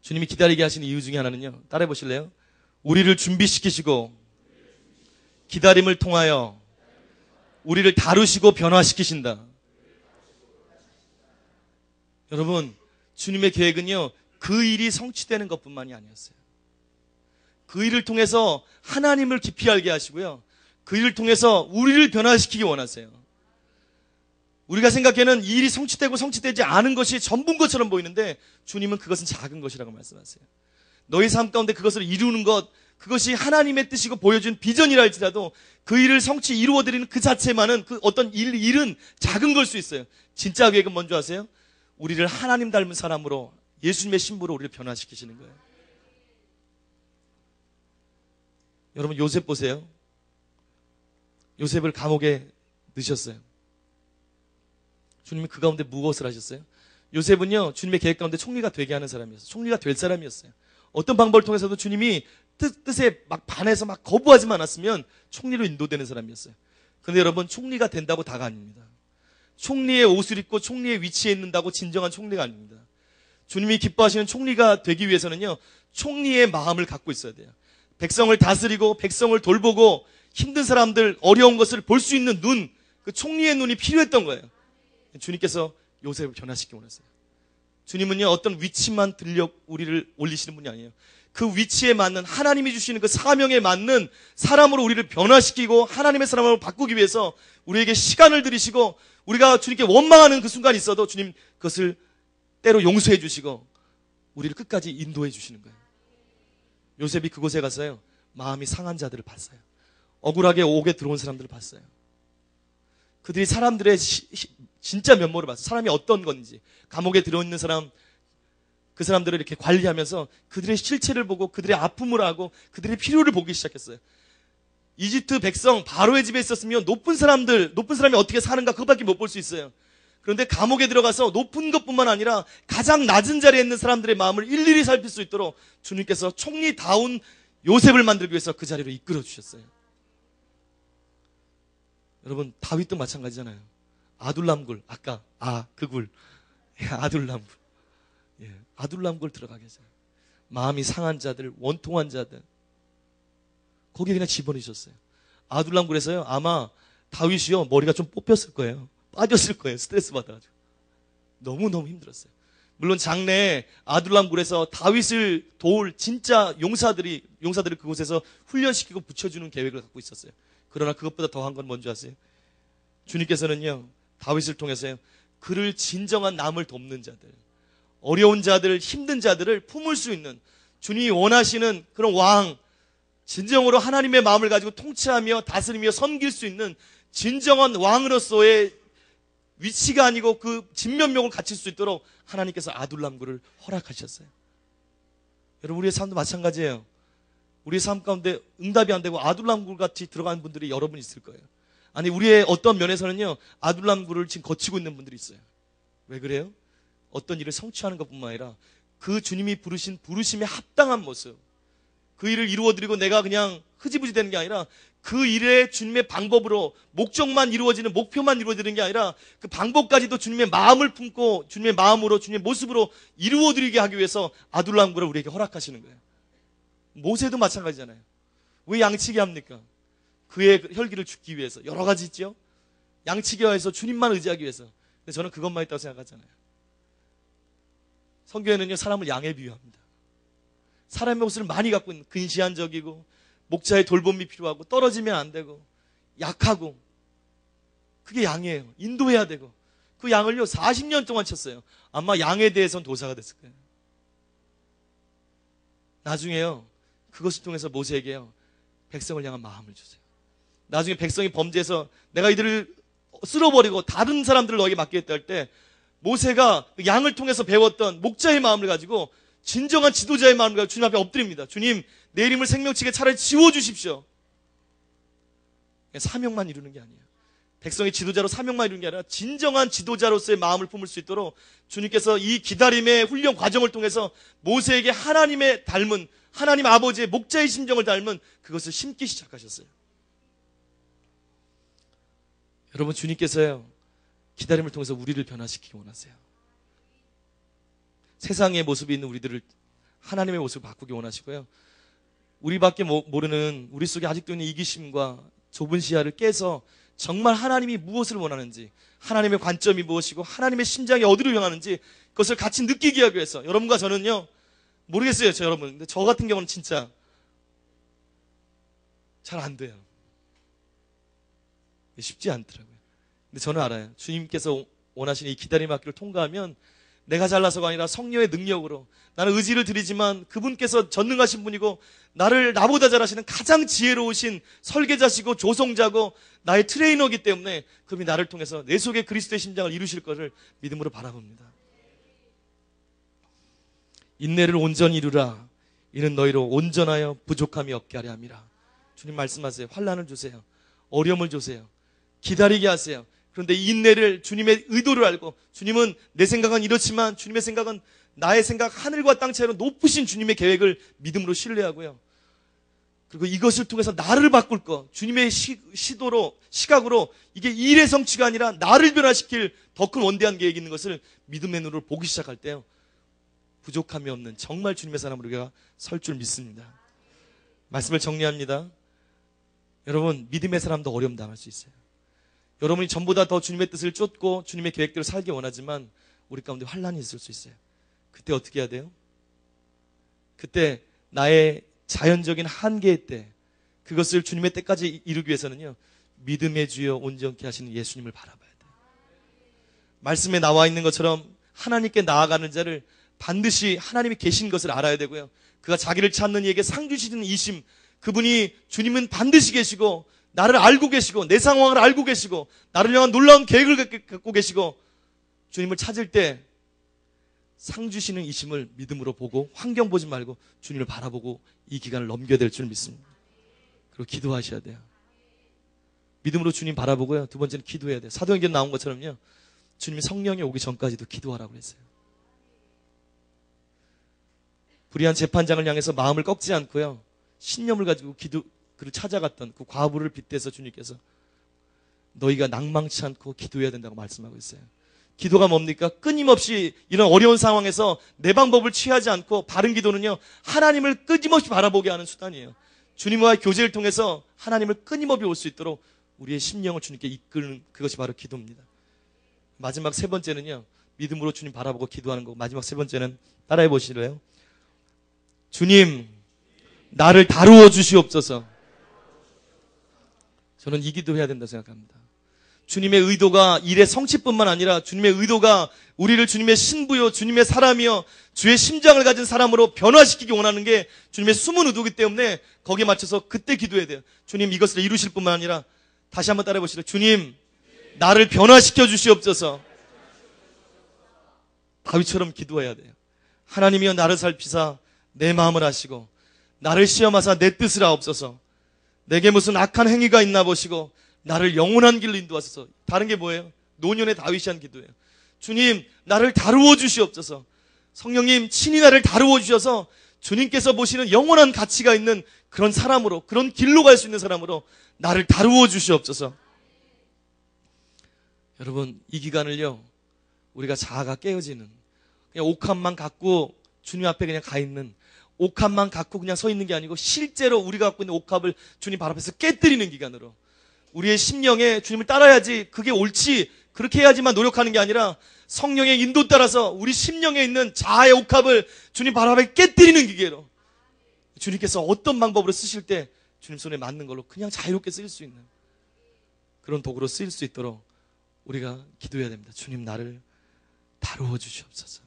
주님이 기다리게 하시는 이유 중에 하나는요, 따라해 보실래요? 우리를 준비시키시고 기다림을 통하여 우리를 다루시고 변화시키신다. 여러분, 주님의 계획은요, 그 일이 성취되는 것뿐만이 아니었어요. 그 일을 통해서 하나님을 깊이 알게 하시고요, 그 일을 통해서 우리를 변화시키기 원하세요. 우리가 생각하는 이 일이 성취되고 성취되지 않은 것이 전부인 것처럼 보이는데 주님은 그것은 작은 것이라고 말씀하세요. 너희 삶 가운데 그것을 이루는 것, 그것이 하나님의 뜻이고 보여준 비전이라 할지라도 그 일을 성취 이루어드리는 그 자체만은 그 어떤 일은 작은 걸 수 있어요. 진짜 계획은 뭔지 아세요? 우리를 하나님 닮은 사람으로, 예수님의 신부로 우리를 변화시키시는 거예요. 여러분, 요셉 보세요. 요셉을 감옥에 넣으셨어요. 주님이 그 가운데 무엇을 하셨어요? 요셉은요, 주님의 계획 가운데 총리가 되게 하는 사람이었어요. 총리가 될 사람이었어요. 어떤 방법을 통해서도 주님이 뜻에 막 반해서 막 거부하지만 않았으면 총리로 인도되는 사람이었어요. 그런데 여러분, 총리가 된다고 다가 아닙니다. 총리의 옷을 입고 총리의 위치에 있는다고 진정한 총리가 아닙니다. 주님이 기뻐하시는 총리가 되기 위해서는요, 총리의 마음을 갖고 있어야 돼요. 백성을 다스리고 백성을 돌보고 힘든 사람들, 어려운 것을 볼 수 있는 눈, 그 총리의 눈이 필요했던 거예요. 주님께서 요셉을 변화시키고 원하세요. 주님은요, 어떤 위치만 들려 우리를 올리시는 분이 아니에요. 그 위치에 맞는, 하나님이 주시는 그 사명에 맞는 사람으로 우리를 변화시키고 하나님의 사람으로 바꾸기 위해서 우리에게 시간을 들이시고, 우리가 주님께 원망하는 그 순간이 있어도 주님 그것을 때로 용서해 주시고 우리를 끝까지 인도해 주시는 거예요. 요셉이 그곳에 가서요, 마음이 상한 자들을 봤어요. 억울하게 옥에 들어온 사람들을 봤어요. 그들이 사람들의 진짜 면모를 봤어요. 사람이 어떤 건지, 감옥에 들어있는 사람, 그 사람들을 이렇게 관리하면서 그들의 실체를 보고 그들의 아픔을 하고 그들의 필요를 보기 시작했어요. 이집트 백성 바로의 집에 있었으면 높은 사람이 어떻게 사는가 그것밖에 못 볼 수 있어요. 그런데 감옥에 들어가서 높은 것뿐만 아니라 가장 낮은 자리에 있는 사람들의 마음을 일일이 살필 수 있도록 주님께서 총리다운 요셉을 만들기 위해서 그 자리로 이끌어 주셨어요. 여러분, 다윗도 마찬가지잖아요. 아둘람굴, 아까 그 굴, 아둘람굴, 아둘람굴 들어가게 했어요. 마음이 상한 자들, 원통한 자들, 거기에 그냥 집어넣으셨어요. 아둘람굴에서요, 아마 다윗이요, 머리가 좀 뽑혔을 거예요. 빠졌을 거예요. 스트레스 받아가지고. 너무너무 힘들었어요. 물론 장래에 아둘람굴에서 다윗을 도울 진짜 용사들을 그곳에서 훈련시키고 붙여주는 계획을 갖고 있었어요. 그러나 그것보다 더한 건 뭔지 아세요? 주님께서는요, 다윗을 통해서요, 그를 진정한 남을 돕는 자들, 어려운 자들, 힘든 자들을 품을 수 있는, 주님이 원하시는 그런 왕, 진정으로 하나님의 마음을 가지고 통치하며 다스리며 섬길 수 있는 진정한 왕으로서의 위치가 아니고 그 진면목을 갖출 수 있도록 하나님께서 아둘람굴을 허락하셨어요. 여러분, 우리의 삶도 마찬가지예요. 우리의 삶 가운데 응답이 안 되고 아둘람굴 같이 들어가는 분들이 여러분 있을 거예요. 아니, 우리의 어떤 면에서는요, 아둘람굴을 지금 거치고 있는 분들이 있어요. 왜 그래요? 어떤 일을 성취하는 것뿐만 아니라 그 주님이 부르신 부르심에 합당한 모습, 그 일을 이루어드리고 내가 그냥 흐지부지 되는 게 아니라 그 일에 주님의 방법으로 목적만 이루어지는, 목표만 이루어지는 게 아니라 그 방법까지도 주님의 마음을 품고 주님의 마음으로, 주님의 모습으로 이루어드리게 하기 위해서 아둘람굴을 우리에게 허락하시는 거예요. 모세도 마찬가지잖아요. 왜 양치기 합니까? 그의 혈기를 죽기 위해서. 여러 가지 있죠. 양치기와에서 주님만 의지하기 위해서. 근데 저는 그것만 있다고 생각하잖아요. 성경에는요, 사람을 양에 비유합니다. 사람의 옷을 많이 갖고 있는, 근시안적이고 목자의 돌봄이 필요하고 떨어지면 안 되고 약하고, 그게 양이에요. 인도해야 되고. 그 양을요 40년 동안 쳤어요. 아마 양에 대해서는 도사가 됐을 거예요. 나중에요, 그것을 통해서 모세에게요, 백성을 향한 마음을 주세요. 나중에 백성이 범죄해서 내가 이들을 쓸어버리고 다른 사람들을 너에게 맡기겠다 할 때, 모세가 그 양을 통해서 배웠던 목자의 마음을 가지고 진정한 지도자의 마음을 가지고 주님 앞에 엎드립니다. 주님, 내 이름을 생명책에 차라리 지워주십시오. 사명만 이루는 게 아니에요. 백성의 지도자로 사명만 이루는 게 아니라 진정한 지도자로서의 마음을 품을 수 있도록 주님께서 이 기다림의 훈련 과정을 통해서 모세에게 하나님의 닮은, 하나님 아버지의 목자의 심정을 닮은 그것을 심기 시작하셨어요. 여러분, 주님께서요, 기다림을 통해서 우리를 변화시키기 원하세요. 세상의 모습이 있는 우리들을 하나님의 모습을 바꾸기 원하시고요. 우리밖에 모르는 우리 속에 아직도 있는 이기심과 좁은 시야를 깨서 정말 하나님이 무엇을 원하는지, 하나님의 관점이 무엇이고 하나님의 심장이 어디로 향하는지 그것을 같이 느끼게 하기 위해서 여러분과 저는요, 모르겠어요, 여러분. 근데 저 같은 경우는 진짜 잘 안 돼요. 쉽지 않더라고요. 근데 저는 알아요. 주님께서 원하시는 이 기다림 학기를 통과하면 내가 잘나서가 아니라 성령의 능력으로, 나는 의지를 드리지만 그분께서 전능하신 분이고 나를 나보다 잘하시는 가장 지혜로우신 설계자시고 조성자고 나의 트레이너이기 때문에 그분이 나를 통해서 내 속에 그리스도의 심장을 이루실 것을 믿음으로 바라봅니다. 인내를 온전히 이루라. 이는 너희로 온전하여 부족함이 없게 하려 함이라. 주님 말씀하세요. 환난을 주세요. 어려움을 주세요. 기다리게 하세요. 그런데 이 인내를, 주님의 의도를 알고, 주님은 내 생각은 이렇지만 주님의 생각은, 나의 생각 하늘과 땅 차이로 높으신 주님의 계획을 믿음으로 신뢰하고요. 그리고 이것을 통해서 나를 바꿀 것, 주님의 시각으로 이게 일의 성취가 아니라 나를 변화시킬 더 큰 원대한 계획이 있는 것을 믿음의 눈으로 보기 시작할 때요, 부족함이 없는 정말 주님의 사람으로 우리가 설 줄 믿습니다. 말씀을 정리합니다. 여러분, 믿음의 사람도 어려움 당할 수 있어요. 여러분이 전보다 더 주님의 뜻을 쫓고 주님의 계획대로 살기 원하지만 우리 가운데 환난이 있을 수 있어요. 그때 어떻게 해야 돼요? 그때 나의 자연적인 한계의 때, 그것을 주님의 때까지 이루기 위해서는요, 믿음의 주여 온전케 하시는 예수님을 바라봐야 돼요. 말씀에 나와 있는 것처럼 하나님께 나아가는 자를 반드시 하나님이 계신 것을 알아야 되고요. 그가 자기를 찾는 이에게 상 주시는 이심, 그분이, 주님은 반드시 계시고 나를 알고 계시고 내 상황을 알고 계시고 나를 향한 놀라운 계획을 갖고 계시고, 주님을 찾을 때 상 주시는 이심을 믿음으로 보고 환경 보지 말고 주님을 바라보고 이 기간을 넘겨야 될 줄 믿습니다. 그리고 기도하셔야 돼요. 믿음으로 주님 바라보고요. 두 번째는 기도해야 돼요. 사도행전 나온 것처럼요, 주님이 성령이 오기 전까지도 기도하라고 그랬어요. 불의한 재판장을 향해서 마음을 꺾지 않고요, 신념을 가지고 그를 찾아갔던 그 과부를 빗대서 주님께서 너희가 낭망치 않고 기도해야 된다고 말씀하고 있어요. 기도가 뭡니까? 끊임없이 이런 어려운 상황에서 내 방법을 취하지 않고, 바른 기도는요, 하나님을 끊임없이 바라보게 하는 수단이에요. 주님과의 교제를 통해서 하나님을 끊임없이 올 수 있도록 우리의 심령을 주님께 이끄는, 그것이 바로 기도입니다. 마지막 세 번째는요, 믿음으로 주님 바라보고 기도하는 거고, 마지막 세 번째는 따라해 보시래요. 주님, 나를 다루어 주시옵소서. 저는 이 기도해야 된다고 생각합니다. 주님의 의도가 일의 성취뿐만 아니라 주님의 의도가 우리를 주님의 신부요, 주님의 사람이요, 주의 심장을 가진 사람으로 변화시키기 원하는 게 주님의 숨은 의도이기 때문에 거기에 맞춰서 그때 기도해야 돼요. 주님, 이것을 이루실 뿐만 아니라, 다시 한번 따라해 보시죠. 주님, 나를 변화시켜 주시옵소서. 다윗처럼 기도해야 돼요. 하나님이여 나를 살피사 내 마음을 아시고 나를 시험하사 내 뜻을 하옵소서. 내게 무슨 악한 행위가 있나 보시고 나를 영원한 길로 인도하소서. 다른 게 뭐예요? 노년의 다윗이 한 기도예요. 주님, 나를 다루어 주시옵소서. 성령님, 친히 나를 다루어 주셔서 주님께서 보시는 영원한 가치가 있는 그런 사람으로, 그런 길로 갈 수 있는 사람으로 나를 다루어 주시옵소서. 여러분, 이 기간을요, 우리가 자아가 깨어지는, 그냥 옥합만 갖고 주님 앞에 그냥 가 있는, 옥합만 갖고 그냥 서 있는 게 아니고 실제로 우리가 갖고 있는 옥합을 주님 발 앞에서 깨뜨리는 기간으로, 우리의 심령에 주님을 따라야지, 그게 옳지, 그렇게 해야지만 노력하는 게 아니라 성령의 인도 따라서 우리 심령에 있는 자아의 옥합을 주님 발 앞에 깨뜨리는 기계로, 주님께서 어떤 방법으로 쓰실 때 주님 손에 맞는 걸로 그냥 자유롭게 쓰일 수 있는 그런 도구로 쓰일 수 있도록 우리가 기도해야 됩니다. 주님, 나를 다루어 주시옵소서.